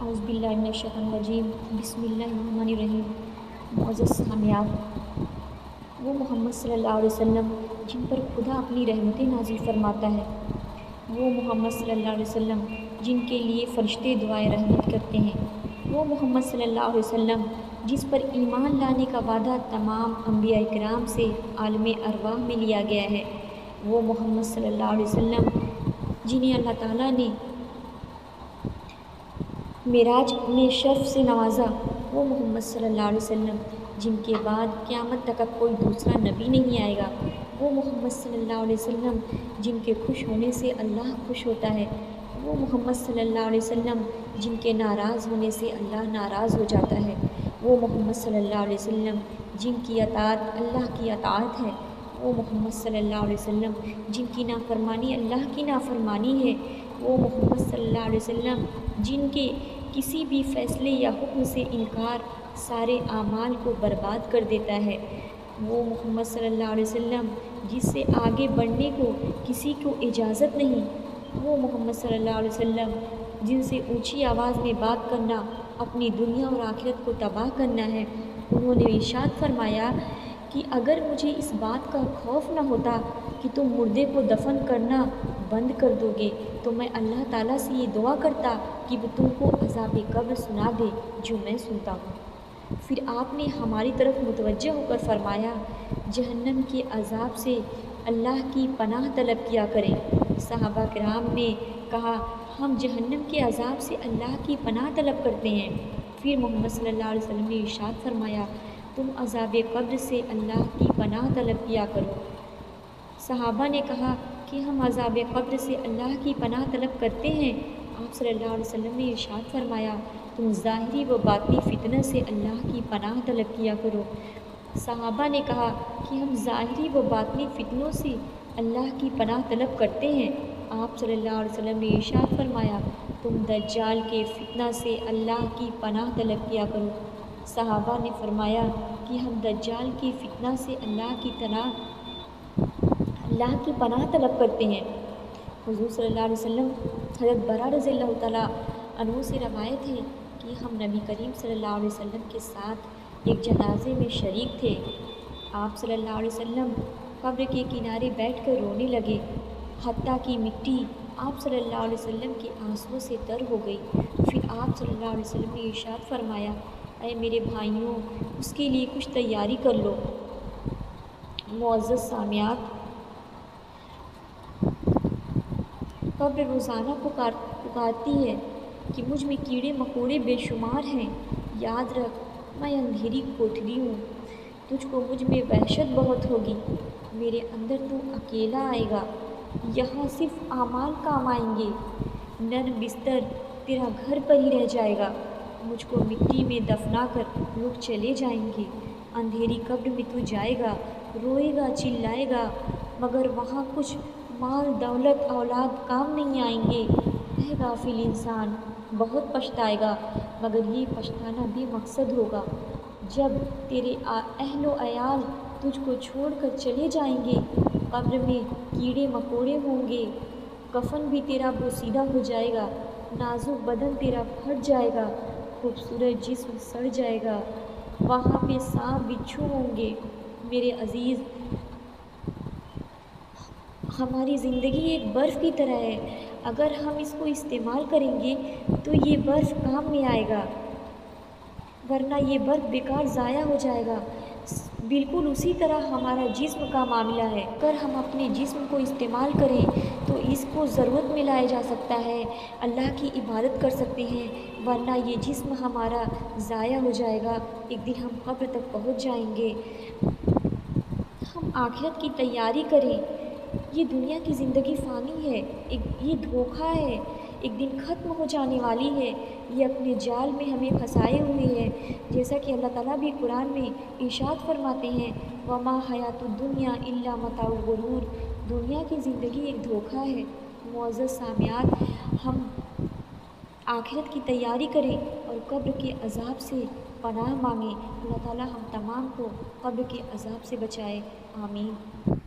اعوذ باللہ من الشیطان الرجیم، بسم اللہ الرحمن الرحیم۔ معزز سامعین، وہ محمد صلی اللہ علیہ وسلم جن پر خدا اپنی رحمتیں نازل فرماتا ہے، وہ محمد صلی اللہ علیہ وسلم جن کے لیے فرشتے دعائے رحمت کرتے ہیں، وہ محمد صلی اللہ علیہ وسلم جس پر ایمان لانے کا وعدہ تمام انبیاء کرام سے عالم ارواح میں لیا گیا ہے، وہ محمد صلی اللہ علیہ وسلم جنہیں اللہ تعالیٰ نے معراج میں شرف سے نوازا، وہ محمد صلی اللہ علیہ وسلم جن کے بعد قیامت تک اب کوئی دوسرا نبی نہیں آئے گا، وہ محمد صلی اللہ علیہ وسلم جن کے خوش ہونے سے اللہ خوش ہوتا ہے، وہ محمد صلی اللہ علیہ وسلم جن کے ناراض ہونے سے اللہ ناراض ہو جاتا ہے، وہ محمد صلی اللہ علیہ وسلم جن کی اطاعت اللہ کی اطاعت ہے، وہ محمد صلی اللہ علیہ وسلم جن کی نافرمانی اللہ کی نافرمانی ہے، وہ محمد صلی اللہ علیہ وسلم جن کے کسی بھی فیصلے یا حکم سے انکار سارے اعمال کو برباد کر دیتا ہے، وہ محمد صلی اللہ علیہ وسلم جس سے آگے بڑھنے کو کسی کو اجازت نہیں، وہ محمد صلی اللہ علیہ وسلم جن سے اونچی آواز میں بات کرنا اپنی دنیا اور آخرت کو تباہ کرنا ہے۔ انہوں نے ارشاد فرمایا کہ اگر مجھے اس بات کا خوف نہ ہوتا کہ تم مردے کو دفن کرنا بند کر دو گے تو میں اللہ تعالیٰ سے یہ دعا کرتا کہ وہ تم کو عذاب قبر سنا دے جو میں سنتا ہوں۔ پھر آپ نے ہماری طرف متوجہ ہو کر فرمایا، جہنم کے عذاب سے اللہ کی پناہ طلب کیا کریں۔ صحابہ کرام نے کہا، ہم جہنم کے عذاب سے اللہ کی پناہ طلب کرتے ہیں۔ پھر محمد صلی اللہ علیہ وسلم نے ارشاد فرمایا، تم عذاب قبر سے اللہ کی پناہ طلب کیا کرو۔ صحابہ نے کہا کہ ہم عذاب قبر سے اللہ کی پناہ طلب کرتے ہیں۔ آپ صلی اللہ علیہ وسلم نے ارشاد فرمایا، تم ظاہری و باطنی فتنہ سے اللہ کی پناہ طلب کیا کرو۔ صحابہ نے کہا کہ ہم ظاہری و باطنی فتنوں سے اللہ کی پناہ طلب کرتے ہیں۔ آپ صلی اللہ علیہ وسلم نے ارشاد فرمایا، تم دجال کے فتنہ سے اللہ کی پناہ طلب کیا کرو۔ صحابہ نے فرمایا کہ ہم دجال کے فتنہ سے اللہ کی پناہ طلب کرتے ہیں۔ حضور صلی اللہ علیہ وسلم حضرت برا رضی اللہ تعالیٰ عنہ سے روایت ہے کہ ہم نبی کریم صلی اللہ علیہ وسلم کے ساتھ ایک جنازے میں شریک تھے۔ آپ صلی اللہ علیہ وسلم قبر کے کنارے بیٹھ کر رونے لگے، حتیٰ کہ مٹی آپ صلی اللہ علیہ وسلم کے آنسوؤں سے تر ہو گئی۔ پھر آپ صلی اللہ علیہ وسلم نے ارشاد فرمایا، اے میرے بھائیوں، اس کے لیے کچھ تیاری کر لو۔ معزز سامعین، قبر روزانہ پکارتی ہے کہ مجھ میں کیڑے مکوڑے بے شمار ہیں، یاد رکھ میں اندھیری کوٹھری ہوں، تجھ کو مجھ میں وحشت بہت ہوگی، میرے اندر تو اکیلا آئے گا، یہاں صرف اعمال کام آئیں گے، نرم بستر تیرا گھر پر ہی رہ جائے گا، مجھ کو مٹی میں دفنا کر لوگ چلے جائیں گے، اندھیری قبر میں تو جائے گا، روئے گا، چلائے گا، مگر وہاں کچھ مال دولت اولاد کام نہیں آئیں گے، اے غافل انسان بہت پچھتائے گا، مگر یہ پچھتانا بے مقصد ہوگا، جب تیرے اہل و عیال تجھ کو چھوڑ کر چلے جائیں گے، قبر میں کیڑے مکوڑے ہوں گے، کفن بھی تیرا بوسیدہ ہو جائے گا، نازک بدن تیرا پھٹ جائے گا، خوبصورت جسم سڑ جائے گا، وہاں پہ سانپ بچھو ہوں گے۔ میرے عزیز، ہماری زندگی ایک برف کی طرح ہے، اگر ہم اس کو استعمال کریں گے تو یہ برف کام میں آئے گا، ورنہ یہ برف بیکار ضائع ہو جائے گا۔ بالکل اسی طرح ہمارا جسم کا معاملہ ہے، اگر ہم اپنے جسم کو استعمال کریں تو اس کو ضرورت میں لایا جا سکتا ہے، اللہ کی عبادت کر سکتے ہیں، ورنہ یہ جسم ہمارا ضائع ہو جائے گا، ایک دن ہم قبر تک پہنچ جائیں گے۔ ہم آخرت کی تیاری کریں، یہ دنیا کی زندگی فانی ہے، یہ دھوکہ ہے، ایک دن ختم ہو جانے والی ہے، یہ اپنے جال میں ہمیں پھنسائے ہوئے ہے، جیسا کہ اللہ تعالیٰ بھی قرآن میں ارشاد فرماتے ہیں، وَمَا حَيَاةُ الدُّنْيَا إِلَّا مَتَاعُ الْغُرُورِ، دنیا کی زندگی ایک دھوکہ ہے۔ معزز سامعین، ہم آخرت کی تیاری کریں اور قبر کے عذاب سے پناہ مانگیں، اللہ تعالیٰ ہم تمام کو قبر کے عذاب سے بچائے، آمین۔